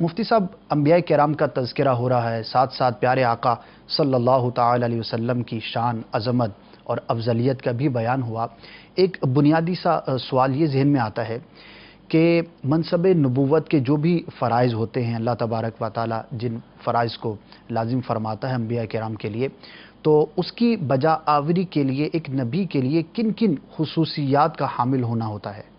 مفتی صاحب، انبیاء کرام کا تذکرہ ہو رہا ہے، ساتھ ساتھ پیارے آقا صلی اللہ تعالی علیہ وسلم کی شان، عظمت اور افضلیت کا بھی بیان ہوا۔ ایک بنیادی سا سوال یہ ذہن میں آتا ہے کہ منصب نبوت کے جو بھی فرائض ہوتے ہیں، اللہ تبارک و تعالی جن فرائض کو لازم فرماتا ہے انبیاء کرام کے لیے، تو اس کی بجا آوری کے لیے ایک نبی کے لیے کن کن خصوصیات کا حامل ہونا ہوتا ہے؟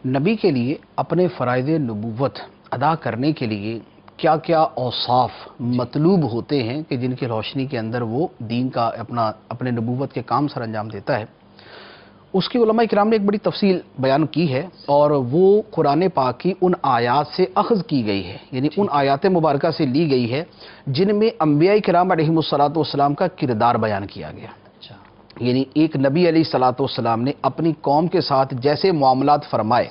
نبی کے لیے اپنے فرائض نبوت ادا کرنے کے لیے کیا کیا اوصاف مطلوب ہوتے ہیں کہ جن کی روشنی کے اندر وہ دین کا اپنے نبوت کے کام سر انجام دیتا ہے، اس کی علماء کرام نے ایک بڑی تفصیل بیان کی ہے، اور وہ قرآن پاک کی ان آیات سے اخذ کی گئی ہے، یعنی ان آیات مبارکہ سے لی گئی ہے جن میں انبیاء کرام علیہم الصلاۃ والسلام کا کردار بیان کیا گیا۔ یعنی ایک نبی علیہ الصلاۃ والسلام نے اپنی قوم کے ساتھ جیسے معاملات فرمائے،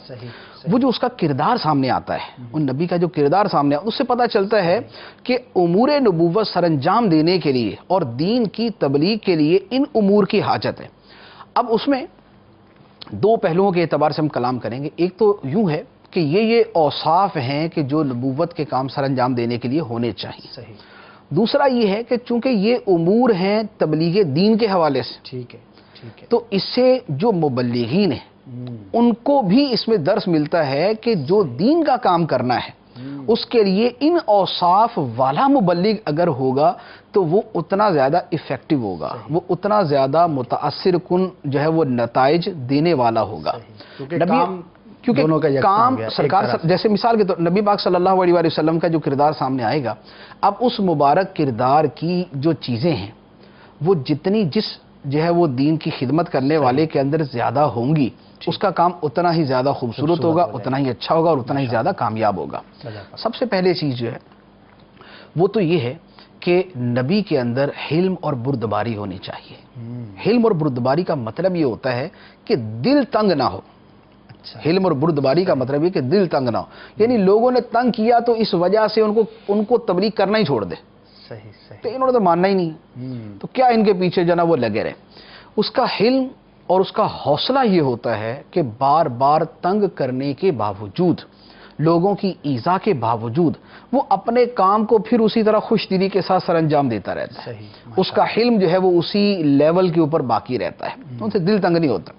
وہ جو اس کا کردار سامنے آتا ہے، ان نبی کا جو کردار سامنے آتا ہے، اس سے پتہ چلتا ہے کہ امور نبوت سر انجام دینے کے لیے اور دین کی تبلیغ کے لیے ان امور کی حاجت ہے۔ اب اس میں دو پہلوؤں کے اعتبار سے ہم کلام کریں گے۔ ایک تو یوں ہے کہ یہ اوصاف ہیں کہ جو نبوت کے کام سر انجام دینے کے لیے ہونے چاہیے۔ دوسرا یہ ہے کہ چونکہ یہ امور ہیں تبلیغ دین کے حوالے سے، ٹھیک ہے، تو اس سے جو مبلغین ہیں ان کو بھی اس میں درس ملتا ہے کہ جو دین کا کام کرنا ہے اس کے لیے ان اوصاف والا مبلغ اگر ہوگا تو وہ اتنا زیادہ ایفیکٹو ہوگا، وہ اتنا زیادہ متاثر کن جو ہے وہ نتائج دینے والا ہوگا۔ کیونکہ کام سرکار جیسے مثال کے طور نبی پاک صلی اللہ علیہ وسلم کا جو کردار سامنے آئے گا، اب اس مبارک کردار کی جو چیزیں ہیں وہ جتنی جس جو ہے وہ دین کی خدمت کرنے والے کے اندر زیادہ ہوں گی، اس کا کام اتنا ہی زیادہ خوبصورت ہوگا، اتنا ہی اچھا ہوگا اور اتنا ہی زیادہ کامیاب ہوگا۔ سب سے پہلے چیز جو ہے وہ تو یہ ہے کہ نبی کے اندر حلم اور بردباری ہونی چاہیے۔ حلم اور بردباری کا مطلب یہ ہوتا ہے کہ دل تنگ نہ ہو۔ حلم اور بردباری کا مطلب یہ کہ دل تنگ نہ ہو، یعنی لوگوں نے تنگ کیا تو اس وجہ سے ان کو تبلیغ کرنا ہی چھوڑ دے، تو انہوں نے تو ماننا ہی نہیں، تو کیا ان کے پیچھے جو نا وہ لگے رہے۔ اس کا حلم اور اس کا حوصلہ یہ ہوتا ہے کہ بار بار تنگ کرنے کے باوجود، لوگوں کی ایذا کے باوجود وہ اپنے کام کو پھر اسی طرح خوش دلی کے ساتھ سر انجام دیتا رہتا ہے۔ اس کا حلم جو ہے وہ اسی لیول کے اوپر باقی رہتا ہے، ان سے دل تنگ نہیں ہوتا۔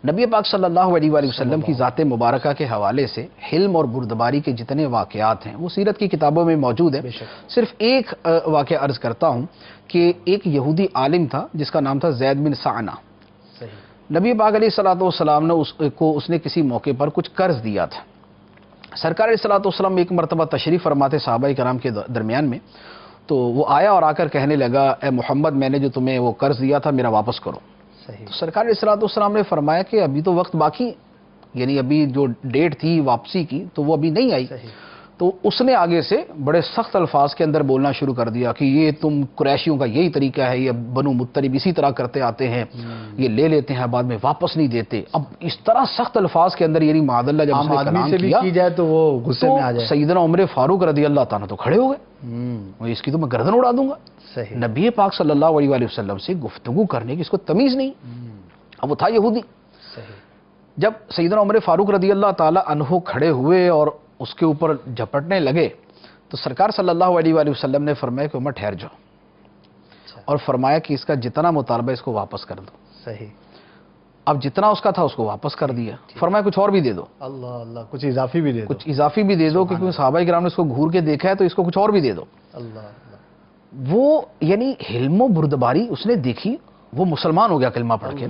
نبی پاک صلی اللہ علیہ وآلہ وسلم کی ذات مبارکہ کے حوالے سے حلم اور بردباری کے جتنے واقعات ہیں وہ سیرت کی کتابوں میں موجود ہے۔ صرف ایک واقعہ عرض کرتا ہوں کہ ایک یہودی عالم تھا جس کا نام تھا زید بن سعنہ۔ نبی پاک علیہ الصلوۃ والسلام نے اس نے کسی موقع پر کچھ قرض دیا تھا۔ سرکار علیہ الصلوۃ والسلام ایک مرتبہ تشریف فرماتے صحابہ کرام کے درمیان میں، تو وہ آیا اور آ کر کہنے لگا، اے محمد، میں نے جو تمہیں وہ قرض دیا تھا میرا واپس کرو۔ تو سرکار علیہ الصلوۃ والسلام نے فرمایا کہ ابھی تو وقت باقی ہے، یعنی ابھی جو ڈیٹ تھی واپسی کی تو وہ ابھی نہیں آئی۔ تو اس نے آگے سے بڑے سخت الفاظ کے اندر بولنا شروع کر دیا کہ یہ تم قریشیوں کا یہی طریقہ ہے، یہ بنو مطلب اسی طرح کرتے آتے ہیں، یہ لے لیتے ہیں بعد میں واپس نہیں دیتے۔ اب اس طرح سخت الفاظ کے اندر یعنی معاذ اللہ جب اس نے کلام کیا کی جائے تو وہ غصے میں آ جائے، سیدنا عمر فاروق رضی اللہ تعالیٰ تو کھڑے ہو گئے، اس کی تو میں گردن اڑا دوں گا۔ نبی پاک صلی اللہ علیہ وآلہ وسلم سے گفتگو کرنے کی اس کو تمیز نہیں۔ اب وہ تھا یہودی۔ جب سیدنا عمر فاروق رضی اللہ تعالیٰ عنہ کھڑے ہوئے اور اس کے اوپر جھپٹنے لگے تو سرکار صلی اللہ علیہ وآلہ وسلم نے فرمایا کہ عمر ٹھہر جاؤ، اور فرمایا کہ اس کا جتنا مطالبہ اس کو واپس کر دو۔ اب جتنا اس کا تھا اس کو واپس کر دیا، فرمایا کچھ اور بھی دے دو، اللہ اللہ کچھ اضافی بھی دے دو، کچھ اضافی بھی دے دو، کیونکہ صحابہ کرام نے اس کو گھور کے دیکھا ہے تو اس کو کچھ اور بھی دے دو۔ وہ یعنی حلم و بردباری اس نے دیکھی، وہ مسلمان ہو گیا کلمہ پڑھ کے،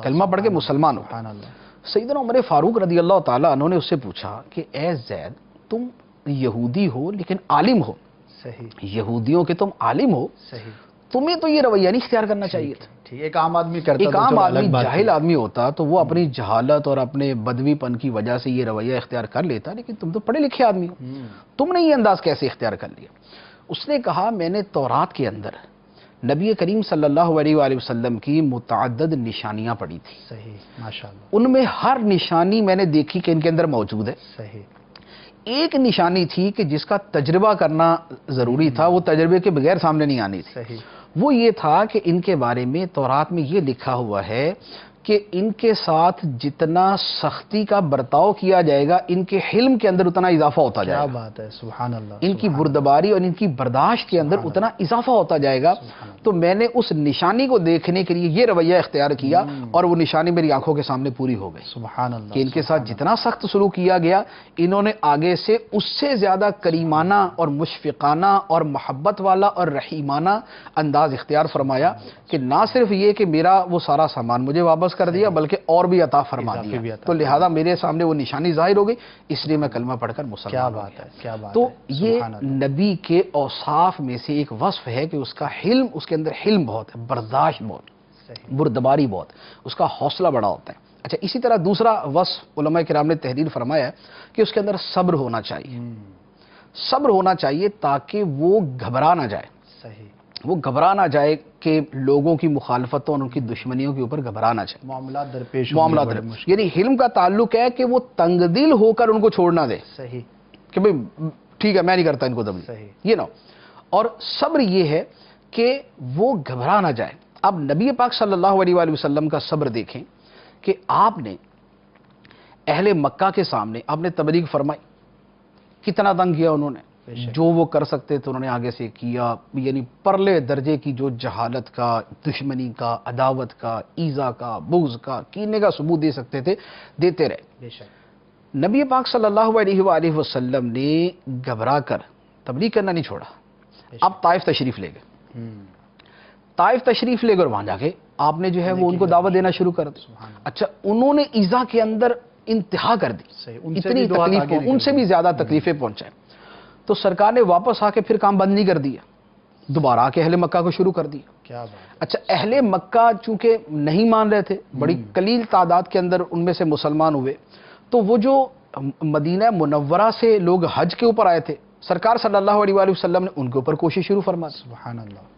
کلمہ پڑھ کے مسلمان ہو گیا۔ سیدنا عمر فاروق رضی اللہ تعالیٰ عنہ نے اس سے پوچھا کہ اے زید، تم یہودی ہو لیکن عالم ہو، یہودیوں کے تم عالم ہو، تمہیں تو یہ رویہ نہیں اختیار کرنا چاہیے تھا۔ ایک عام آدمی کرتا، ایک عام آدمی جاہل آدمی ہوتا تو وہ اپنی جہالت اور اپنے بدوی پن کی وجہ سے یہ رویہ اختیار کر لیتا، لیکن تم تو پڑھے لکھے آدمی ہو، تم نے یہ انداز کیسے اختیار کر لیا؟ اس نے کہا، میں نے تورات کے اندر نبی کریم صلی اللہ علیہ وآلہ وسلم کی متعدد نشانیاں پڑھی تھی، ماشاءاللہ، ان میں ہر نشانی میں نے دیکھی کہ ان کے اندر موجود ہے۔ ایک نشانی تھی کہ جس کا تجربہ کرنا ضروری تھا، وہ تجربے کے بغیر سامنے نہیں آنی تھی۔ وہ یہ تھا کہ ان کے بارے میں تورات میں یہ لکھا ہوا ہے کہ ان کے ساتھ جتنا سختی کا برتاؤ کیا جائے گا ان کے حلم کے اندر اتنا اضافہ ہوتا جائے گا. کیا بات ہے، سبحان اللہ. ان کی بردباری اور ان کی برداشت کے اندر اتنا اضافہ ہوتا جائے گا. تو میں نے اس نشانی کو دیکھنے کے لیے یہ رویہ اختیار کیا اور وہ نشانی میری آنکھوں کے سامنے پوری ہو گئی. سبحان اللہ. کہ ان کے ساتھ جتنا سخت سلوک کیا گیا انہوں نے آگے سے اس سے زیادہ کریمانہ اور مشفقانہ اور محبت والا اور رحیمانہ انداز اختیار فرمایا کہ نہ صرف یہ کہ میرا وہ سارا سامان مجھے واپس کر دیا بلکہ اور بھی عطا فرما دیا. تو لہذا میرے سامنے وہ نشانی ظاہر ہو گئی، اس لیے میں کلمہ پڑھ کر مسلمان. کیا بات ہے، کیا بات ہے. تو یہ نبی کے اوصاف میں سے ایک وصف ہے کہ اس کا حلم، اس کے اندر حلم بہت ہے، برداشت بہت، بردباری بہت، اس کا حوصلہ بڑا ہوتا ہے. اچھا، اسی طرح دوسرا وصف علماء کرام نے تحریر فرمایا ہے کہ اس کے اندر صبر ہونا چاہیے. صبر ہونا چاہیے تاکہ وہ گھبرا نہ جائے. صحیح. وہ گھبرا نہ جائے کہ لوگوں کی مخالفتوں اور ان کی دشمنیوں کے اوپر گھبرا نہ جائے. معاملات درپیش معاملات درپیش، یعنی حلم کا تعلق ہے کہ وہ تنگ دل ہو کر ان کو چھوڑنا دے. صحیح. کہ بھئی ٹھیک ہے میں نہیں کرتا ان کو تبلیغ. صحیح. یہ نہ. اور صبر یہ ہے کہ وہ گھبرا نہ جائے. اب نبی پاک صلی اللہ علیہ وآلہ وسلم کا صبر دیکھیں کہ آپ نے اہل مکہ کے سامنے آپ نے تبلیغ فرمائی، کتنا تنگ کیا انہوں نے، جو وہ کر سکتے تھے انہوں نے آگے سے کیا. یعنی پرلے درجے کی جو جہالت کا، دشمنی کا، عداوت کا، ایذا کا، بغض کا، کینے کا ثبوت دے سکتے تھے دیتے رہے. بے شک. نبی پاک صلی اللہ علیہ وآلہ وسلم نے گھبرا کر تبلیغ کرنا نہیں چھوڑا. اب طائف تشریف لے گئے. طائف تشریف لے کر وہاں جا کے آپ نے جو ہے وہ ان کو دعوت دینا شروع کر دی. اچھا، انہوں نے ایذا کے اندر انتہا کر دی. اتنی تکلیف، ان سے بھی زیادہ تکلیفیں پہنچائیں. تو سرکار نے واپس آ کے پھر کام بند نہیں کر دیا، دوبارہ آ کے اہل مکہ کو شروع کر دیا. کیا بات. اچھا، اہل مکہ چونکہ نہیں مان رہے تھے، بڑی قلیل تعداد کے اندر ان میں سے مسلمان ہوئے، تو وہ جو مدینہ منورہ سے لوگ حج کے اوپر آئے تھے، سرکار صلی اللہ علیہ وآلہ وسلم نے ان کے اوپر کوشش شروع فرما دی. سبحان اللہ.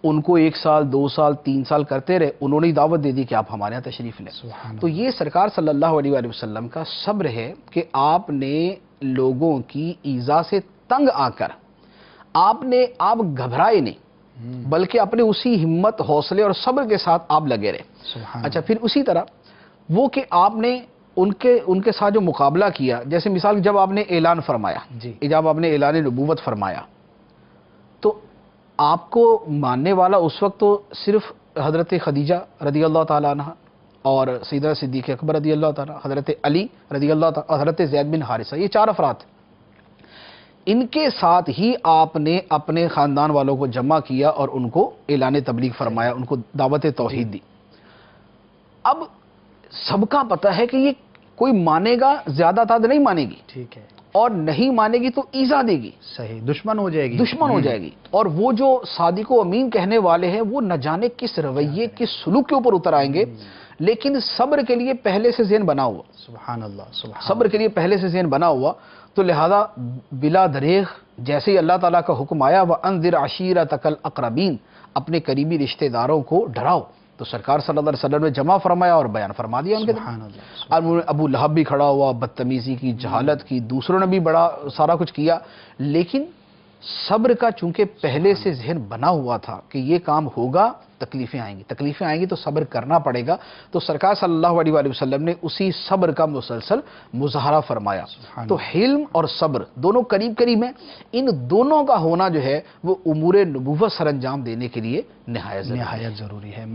ان کو 1 سال 2 سال 3 سال کرتے رہے، انہوں نے دعوت دے دی کہ آپ ہمارے یہاں تشریف لیں. تو یہ سرکار صلی اللہ علیہ وآلہ وسلم کا صبر ہے کہ آپ نے لوگوں کی ایذا سے تنگ آ کر آپ گھبرائے نہیں، بلکہ اپنے اسی ہمت، حوصلے اور صبر کے ساتھ آپ لگے رہے. اچھا، پھر اسی طرح وہ کہ آپ نے ان کے ساتھ جو مقابلہ کیا، جیسے مثال جب آپ نے اعلان فرمایا، جب آپ نے اعلان نبوت فرمایا، تو آپ کو ماننے والا اس وقت تو صرف حضرت خدیجہ رضی اللہ تعالیٰ عنہ اور سیدنا صدیق اکبر رضی اللہ تعالیٰ، حضرت علی رضی اللہ تعالیٰ، حضرت زید بن حارثہ، یہ 4 افراد. ان کے ساتھ ہی آپ نے اپنے خاندان والوں کو جمع کیا اور ان کو اعلان تبلیغ فرمایا، ان کو دعوت توحید دی. اب سب کا پتہ ہے کہ یہ کوئی مانے گا، زیادہ تعداد نہیں مانے گی، ٹھیک ہے، اور نہیں مانے گی تو ایذا دے گی. صحیح. دشمن ہو جائے گی، دشمن ہو جائے گی. اور وہ جو صادق و امین کہنے والے ہیں وہ نہ جانے کس رویے، کس سلوک کے اوپر اتر آئیں گے. لیکن صبر کے لیے پہلے سے ذہن بنا ہوا. سبحان اللہ. سبحان. صبر کے لیے پہلے سے ذہن بنا ہوا. تو لہذا بلا دریغ جیسے ہی اللہ تعالیٰ کا حکم آیا وَأَنذِرْ عَشِيرَتَكَ الْأَقْرَبِينَ، اپنے قریبی رشتہ داروں کو ڈراؤ، تو سرکار صلی اللہ علیہ وسلم نے جمع فرمایا اور بیان فرما دیا ان کے. سبحان اللہ. ابو لہب بھی کھڑا ہوا، بدتمیزی کی، جہالت کی، دوسروں نے بھی بڑا سارا کچھ کیا، لیکن صبر کا چونکہ پہلے سے ذہن بنا ہوا تھا کہ یہ کام ہوگا، تکلیفیں آئیں گی تو صبر کرنا پڑے گا. تو سرکار صلی اللہ علیہ وآلہ وسلم نے اسی صبر کا مسلسل مظاہرہ فرمایا. تو حلم اور صبر دونوں قریب قریب ہیں. ان دونوں کا ہونا جو ہے وہ امور نبوت سر انجام دینے کے لیے نہایت ضروری ہے.